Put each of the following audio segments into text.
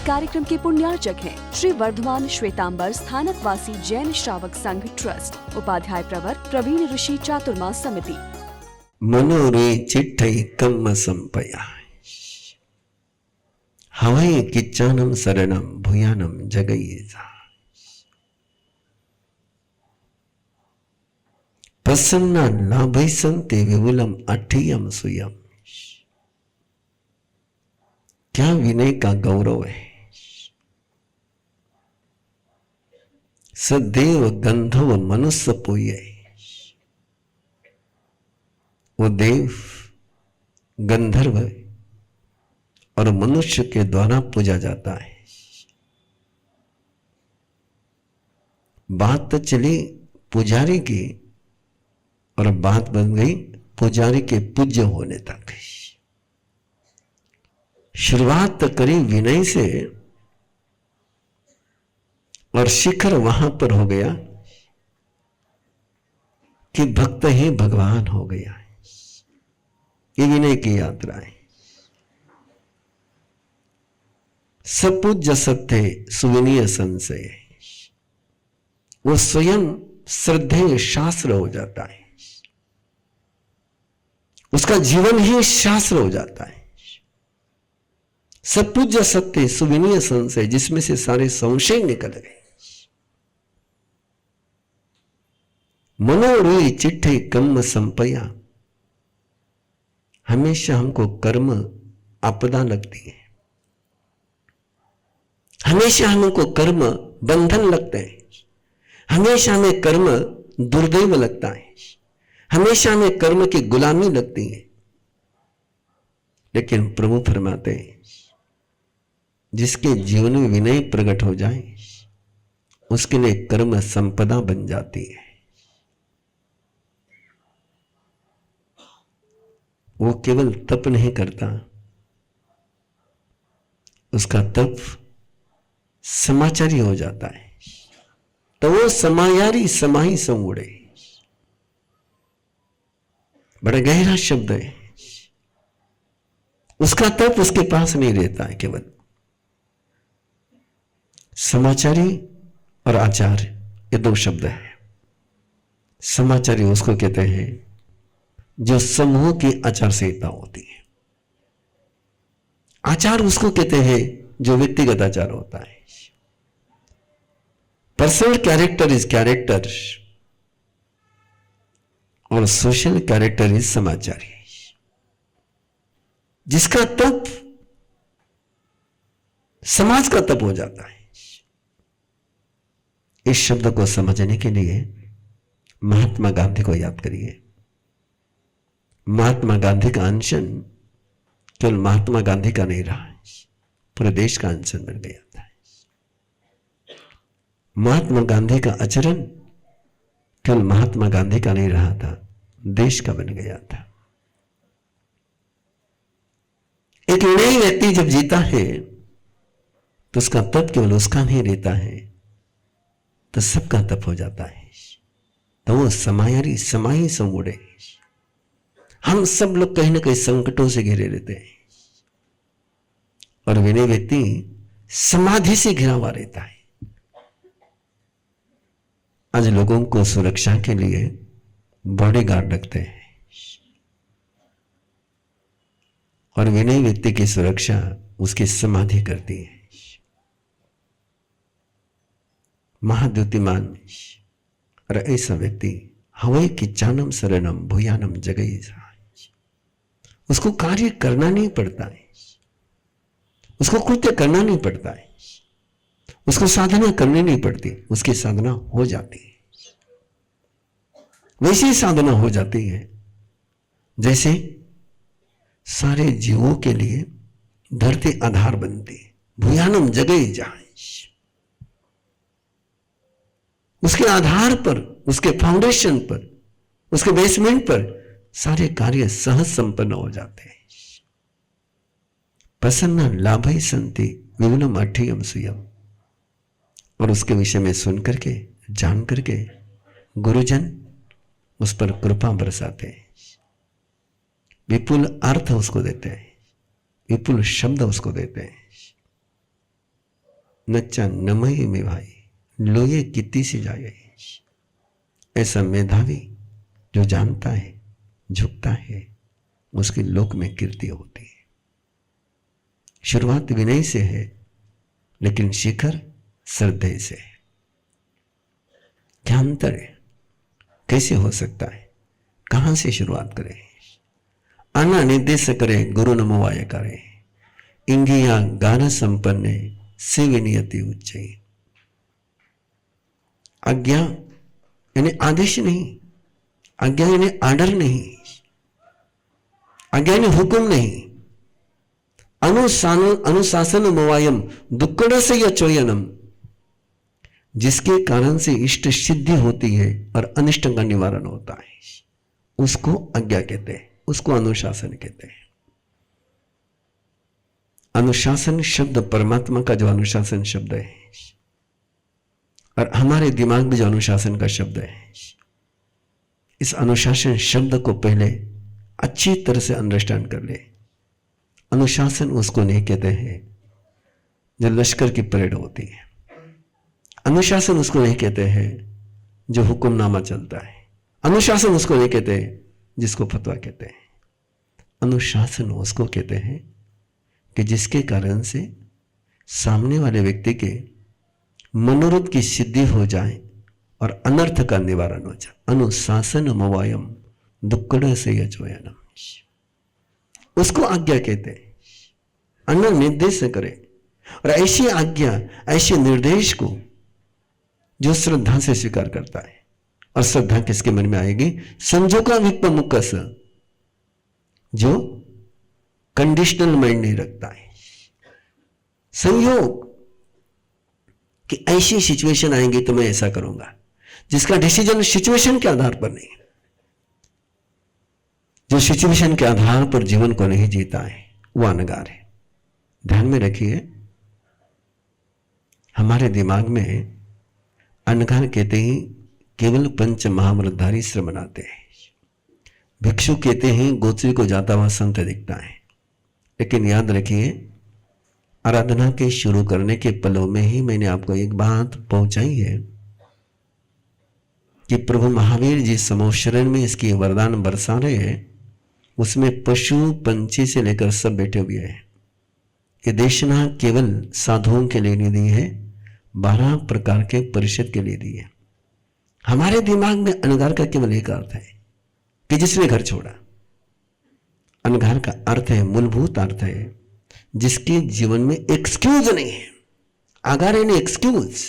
कार्यक्रम के पुण्यार्चक हैं श्री वर्धमान श्वेतांबर स्थानक वासी जैन श्रावक संघ ट्रस्ट, उपाध्याय प्रवर प्रवीण ऋषि चातुर्मास समिति। मनोरे चिट्ठई कम्म संपया हवै किच्चानम शरणम भूयानम जगयेजा प्रसन्ना लाभै संते विपुलम अठ्ठियम सुयम। क्या विनय का गौरव है। सदेव गंधर्व मनुष्य पूये, वो देव गंधर्व और मनुष्य के द्वारा पूजा जाता है। बात तो चली पुजारी की और बात बन गई पुजारी के पूज्य होने तक। शुरुआत तो करी विनय से और शिखर वहां पर हो गया कि भक्त ही भगवान हो गया। ये विनय की यात्रा है। सपूज्य सत्य सुविनीय संशय, वो स्वयं श्रद्धेय शास्त्र हो जाता है। उसका जीवन ही शास्त्र हो जाता है। सपूज्य सत्य सुविनीय संशय, जिसमें से सारे संशय निकल गए। मनोरुई चिट्ठे कम्म संपया, हमेशा हमको कर्म आपदा लगती है। हमेशा हमको कर्म बंधन लगते हैं। हमेशा हमें कर्म दुर्दैव लगता है। हमेशा हमें कर्म की गुलामी लगती है। लेकिन प्रभु फरमाते हैं, जिसके जीवन में विनय प्रकट हो जाए उसके लिए कर्म संपदा बन जाती है। वो केवल तप नहीं करता, उसका तप समाचारी हो जाता है। तो वो समायारी समाही समूढ़े, बड़ा गहरा शब्द है। उसका तप उसके पास नहीं रहता है। केवल समाचारी और आचार्य, ये दो शब्द है। समाचारी उसको कहते हैं जो समूह की आचार संहिता होती है। आचार उसको कहते हैं जो व्यक्तिगत आचार होता है। पर्सनल कैरेक्टर इज कैरेक्टर और सोशल कैरेक्टर इज समाचारी। जिसका तप समाज का तप हो जाता है। इस शब्द को समझने के लिए महात्मा गांधी को याद करिए। महात्मा गांधी का अनशन केवल महात्मा गांधी का नहीं रहा, पूरे देश का अनशन बन गया था। महात्मा गांधी का आचरण केवल महात्मा गांधी का नहीं रहा था, देश का बन गया था। एक नई व्यक्ति जब जीता है तो उसका तप केवल उसका नहीं रहता है, तो सबका तप हो जाता है। तो वो समायारी समाही समूढ़े। हम सब लोग कहीं ना कहीं संकटों से घिरे रहते हैं और विनय व्यक्ति समाधि से घिरा हुआ रहता है। आज लोगों को सुरक्षा के लिए बॉडीगार्ड रखते हैं और विनय व्यक्ति की सुरक्षा उसकी समाधि करती है। महाद्युतिमान और ऐसा व्यक्ति हवै किच्चानम शरणम भूयानम जगयेजा। उसको कार्य करना नहीं पड़ता है, उसको कृत्य करना नहीं पड़ता है, उसको साधना करनी नहीं पड़ती, उसकी साधना हो जाती है। वैसी साधना हो जाती है जैसे सारे जीवों के लिए धरती आधार बनती है। भूयानम जगयेजा, उसके आधार पर, उसके फाउंडेशन पर, उसके बेसमेंट पर सारे कार्य सहज संपन्न हो जाते हैं। प्रसन्न लाभै संति विपुलम अठ्ठियम सुयम। और उसके विषय में सुन करके, जान करके गुरुजन उस पर कृपा बरसाते हैं। विपुल अर्थ उसको देते हैं, विपुल शब्द उसको देते हैं। नच्चा नमय में भाई, लोये कित्ती से जाए। ऐसा मेधावी जो जानता है, झुकता है, उसके लोक में कीर्ति होती है। शुरुआत विनय से है, लेकिन शिखर श्रद्धेय से है। क्या अंतर है? कैसे हो सकता है? कहां से शुरुआत करें? आना निर्देश करे गुरु नमोवाय करे, इंगिया गान संपन्ने से विनियति उच्चई। आज्ञा यानी आदेश नहीं, आज्ञा यानी आर्डर नहीं, आज्ञा यानी हुक्म नहीं। अनुशासन मोवायम दुक्कड़ से या चोयनम, जिसके कारण से इष्ट सिद्धि होती है और अनिष्ट का निवारण होता है, उसको आज्ञा कहते हैं, उसको अनुशासन कहते हैं। अनुशासन शब्द परमात्मा का जो अनुशासन शब्द है, और हमारे दिमाग में जो अनुशासन का शब्द है, इस अनुशासन शब्द को पहले अच्छी तरह से अंडरस्टैंड कर ले। अनुशासन उसको नहीं कहते हैं जो लश्कर की परेड होती है। अनुशासन उसको नहीं कहते हैं जो हुक्मनामा चलता है। अनुशासन उसको नहीं कहते जिसको फतवा कहते हैं। अनुशासन उसको कहते हैं कि जिसके कारण से सामने वाले व्यक्ति के मनोरथ की सिद्धि हो जाए और अनर्थ का निवारण हो जाए। अनुशासन मवायम दुक्कड़ से यचोयनम, उसको आज्ञा कहते हैं। अन्न निर्देश करे, और ऐसी आज्ञा, ऐसे निर्देश को जो श्रद्धा से स्वीकार करता है। और श्रद्धा किसके मन में आएगी? संजोगा विपमुकस, जो कंडीशनल माइंड नहीं रखता है। संयोग कि ऐसी सिचुएशन आएंगी तो मैं ऐसा करूंगा, जिसका डिसीजन सिचुएशन के आधार पर नहीं, जो सिचुएशन के आधार पर जीवन को नहीं जीता है, वो अनगार है। ध्यान में रखिए, हमारे दिमाग में अनगार कहते ही केवल पंच महाव्रतधारी श्रम बनाते हैं। भिक्षु कहते हैं गोत्री को जाता हुआ संत दिखता है। लेकिन याद रखिए, आराधना के शुरू करने के पलों में ही मैंने आपको एक बात पहुंचाई है कि प्रभु महावीर जी समोशरण में इसकी वरदान बरसा रहे हैं। उसमें पशु पंछी से लेकर सब बैठे हुए हैं। ये देशना केवल साधुओं के लिए नहीं दी है, 12 प्रकार के परिषद के लिए दी है। हमारे दिमाग में अनगार का केवल एक अर्थ है कि जिसने घर छोड़ा। अनगार का अर्थ है, मूलभूत अर्थ है, जिसके जीवन में एक्सक्यूज नहीं है। आगार यानी एक्सक्यूज,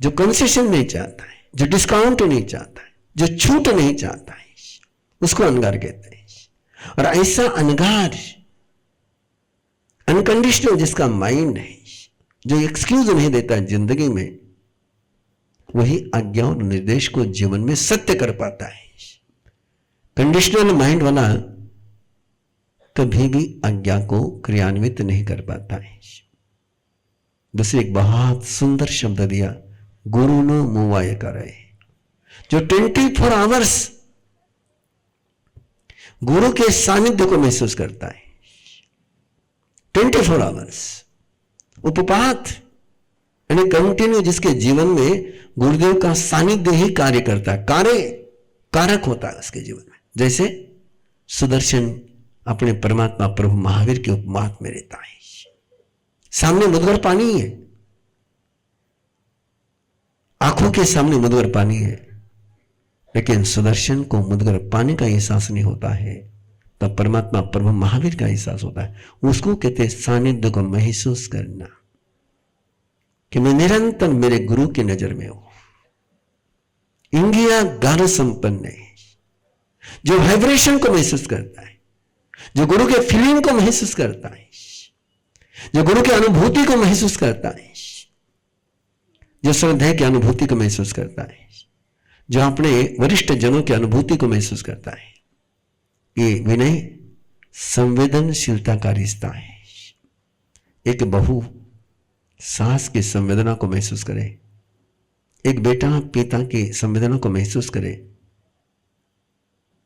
जो कंसेशन नहीं चाहता है, जो डिस्काउंट नहीं चाहता है, जो छूट नहीं चाहता है, उसको अनगार कहते हैं। और ऐसा अनगार, अनकंडीशनल जिसका माइंड है, जो एक्सक्यूज नहीं देता है जिंदगी में, वही आज्ञा और निर्देश को जीवन में सत्य कर पाता है। कंडीशनल माइंड वाला कभी भी आज्ञा को क्रियान्वित नहीं कर पाता है। दूसरे एक बहुत सुंदर शब्द दिया, गुरु नो मुवाय करे, जो 24 आवर्स गुरु के सानिध्य को महसूस करता है। 24 आवर्स उपपात यानी कंटिन्यू, जिसके जीवन में गुरुदेव का सानिध्य ही कार्य करता है, कारक होता है उसके जीवन में। जैसे सुदर्शन अपने परमात्मा प्रभु महावीर के उपमात में रहता है। सामने मुदगर पानी है, आंखों के सामने मुदगर पानी है, लेकिन सुदर्शन को मुदगर पानी का एहसास नहीं होता है, तब परमात्मा प्रभु महावीर का एहसास होता है। उसको कहते हैं सानिध्य को महसूस करना, कि मैं निरंतर मेरे गुरु की नजर में हूं। इंगिया गान संपन्न है, जो वाइब्रेशन को महसूस करता है, जो गुरु के फीलिंग को महसूस करता है, जो गुरु की अनुभूति को महसूस करता है, जो श्रद्धा की अनुभूति को महसूस करता है, जो अपने वरिष्ठ जनों की अनुभूति को महसूस करता है। ये विनय संवेदनशीलता का रिश्ता है। एक बहू सास की संवेदना को महसूस करे, एक बेटा पिता की संवेदना को महसूस करे,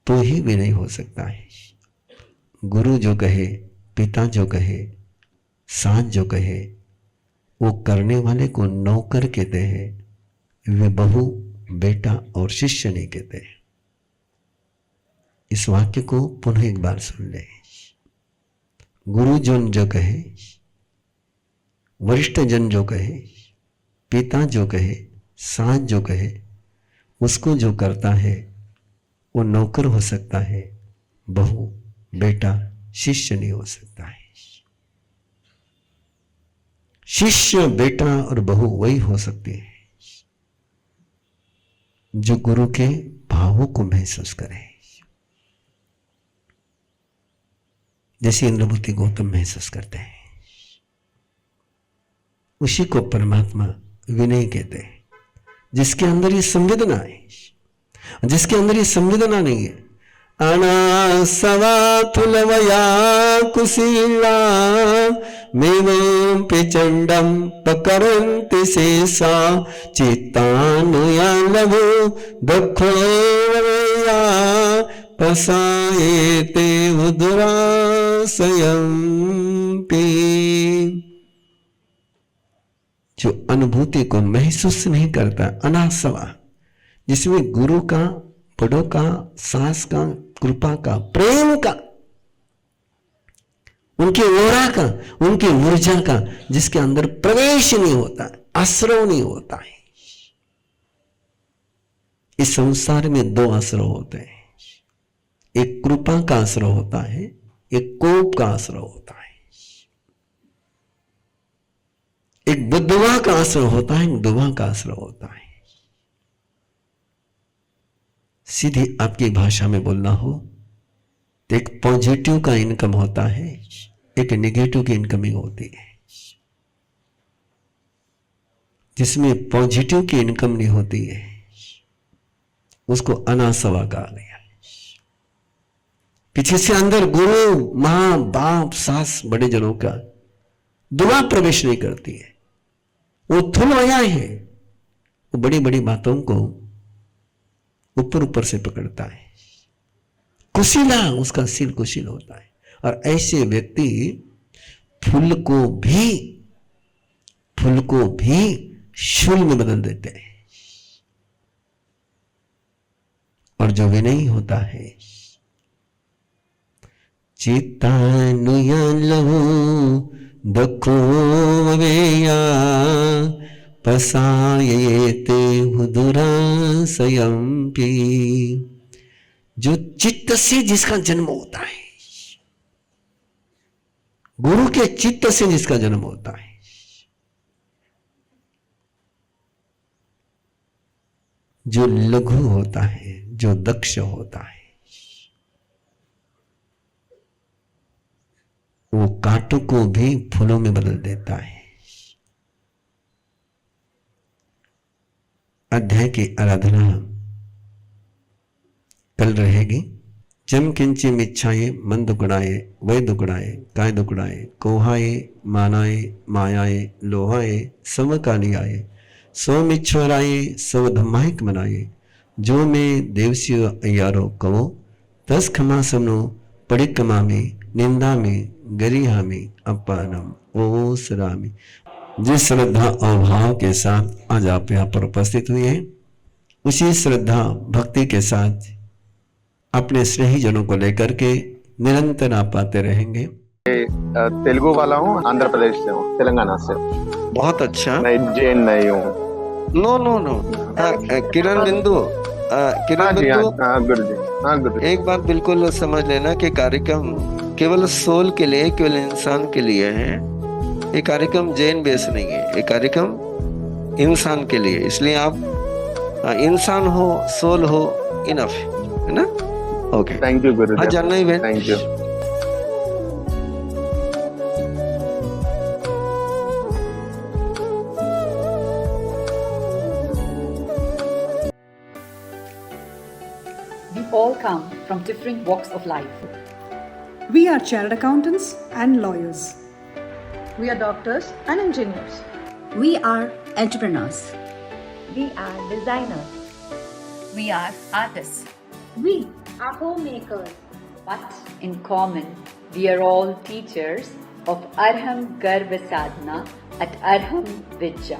तो ही विनय हो सकता है। गुरु जो कहे, पिता जो कहे, साथ जो कहे वो करने वाले को नौकर कहते हैं, वे बहू, बेटा और शिष्य नहीं कहते। इस वाक्य को पुनः एक बार सुन ले। गुरुजन जो कहे, वरिष्ठ जन जो कहे, पिता जो कहे, साथ जो कहे, उसको जो करता है वो नौकर हो सकता है, बहू, बेटा, शिष्य नहीं हो सकता है। शिष्य, बेटा और बहू वही हो सकते हैं जो गुरु के भावों को महसूस करे, जैसे इंद्रभूति गौतम महसूस करते हैं। उसी को परमात्मा विनय कहते हैं, जिसके अंदर ये संवेदना है। जिसके अंदर ये संवेदना नहीं है, अनासवा फुलवया कुशीला मेवं प्रचंडम पकरन्ति शेषा चित्तानुयालवो दक्षोया पसायेते उदरासयं पी। जो अनुभूति को महसूस नहीं करता, अनासवा, जिसमें गुरु का, बड़ों का, सास का, कृपा का, प्रेम का, उनकी ओरा का, उनकी ऊर्जा का, जिसके अंदर प्रवेश नहीं होता, आश्रय नहीं होता है। इस संसार में दो आश्रय होते हैं, एक कृपा का आश्रय होता है, एक कोप का आश्रय होता है। एक बुद्धवा का आश्रय होता है, एक दुआ का आश्रय होता है। सीधी आपकी भाषा में बोलना हो तो एक पॉजिटिव का इनकम होता है, एक नेगेटिव की इनकमिंग होती है। जिसमें पॉजिटिव की इनकम नहीं होती है उसको अनासवा कहा गया। पीछे से अंदर गुरु, मां, बाप, सास, बड़े जनों का दुआ प्रवेश नहीं करती है। वो थुल आया है, वो बड़ी बड़ी बातों को ऊपर ऊपर से पकड़ता है। कुशीला, उसका सिर कुशील होता है। और ऐसे व्यक्ति फूल को भी शूल में बदल देते हैं। और जो विनयी होता है, चित्तानुयालवो दक्षोवेया पसायेते उदरासयंपि। जो चित्त से जिसका जन्म होता है, गुरु के चित्त से जिसका जन्म होता है, जो लघु होता है, जो दक्ष होता है, वो कांटों को भी फूलों में बदल देता है। अध्याय की आराधना कल रहेगी। जम किंची मिच्छाए मन दुकड़ाए, वै दुकड़ाए, काय दुकड़ाए, कोहाए, मानाए, मायाए, लोहाए, सव काली आए, सो मिच्छोराए, सव धमाइक मनाए, जो में देवसियो अयारो कवो, तस खमा समनो पड़िकमा में, निंदा में, गरिहा में, अपनम ओ सरामी। जिस श्रद्धा और भाव के साथ आज आप यहाँ पर उपस्थित हुए हैं, उसी श्रद्धा भक्ति के साथ अपने स्नेही जनों को लेकर के निरंतर आप आते रहेंगे। तेलुगु वाला हूँ, आंध्र प्रदेश से हूँ, तेलंगाना से। बहुत अच्छा। मैं जैन नहीं हूँ। नो किरण बिंदु, किरण बिंदु, गुरु जी, एक बात बिल्कुल समझ लेना कि कार्यक्रम केवल सोल के लिए, केवल इंसान के लिए है। ये कार्यक्रम जैन बेस नहीं है, ये कार्यक्रम इंसान के लिए। इसलिए आप इंसान हो, सोल हो, इनफ है ना। ओके, थैंक यू गुरु जी। जानना ही, thank you. We all come from different walks of life. We are chartered accountants and lawyers. We are doctors and engineers. We are entrepreneurs. We are designers. We are artists. We are homemakers. But in common, we are all teachers of Arham Garva Sadhana at Arham Vidya.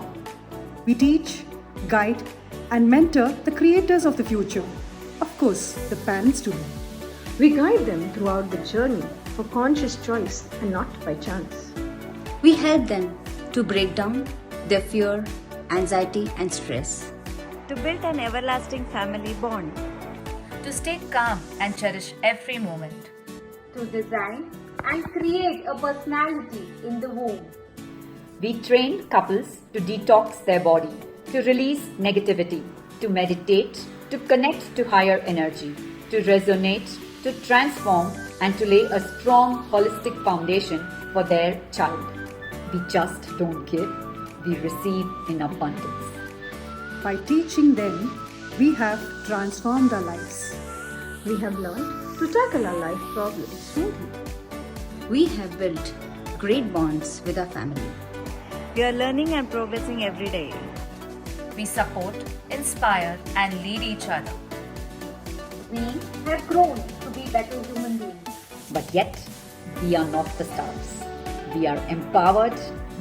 We teach, guide, and mentor the creators of the future. Of course, the parents too. We guide them throughout the journey for conscious choice and not by chance. We help them to break down their fear, anxiety, and stress. To build an everlasting family bond. To stay calm and cherish every moment. To design and create a personality in the womb. We train couples to detox their body, to release negativity, to meditate, to connect to higher energy, to resonate, to transform, and to lay a strong holistic foundation for their child. We just don't give, we receive in abundance. By teaching them, we have transformed our lives. We have learned to tackle our life problems smoothly. We have built great bonds with our family. We are learning and progressing every day. We support, inspire, and lead each other. We have grown to be better human beings. But yet, we are not the stars. We are empowered,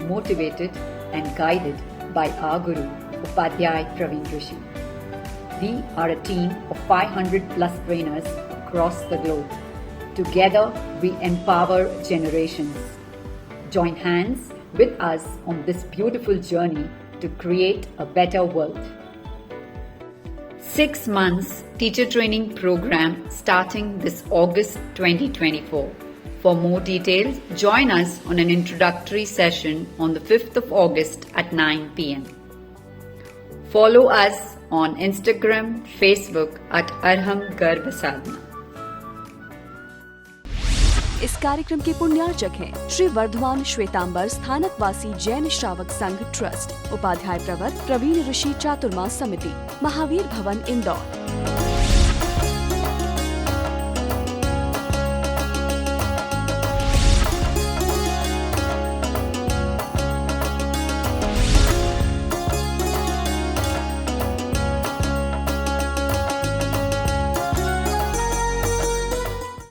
motivated, and guided by our Guru, Upadhyay Praveen Rishi. We are a team of 500 plus trainers across the globe. Together, we empower generations. Join hands with us on this beautiful journey to create a better world. 6 months teacher training program starting this August 2024. For more details, join us on an introductory session on the 5th of August at 9 p.m. Follow us on Instagram, Facebook at Arham Garva Sadhana. इस कार्यक्रम के पुण्यार्चक हैं श्री वर्धमान श्वेतांबर स्थानकवासी जैन श्रावक संघ trust, Upadhyay प्रवर प्रवीण ऋषि चातुर्मा समिति, महावीर भवन, इंदौर।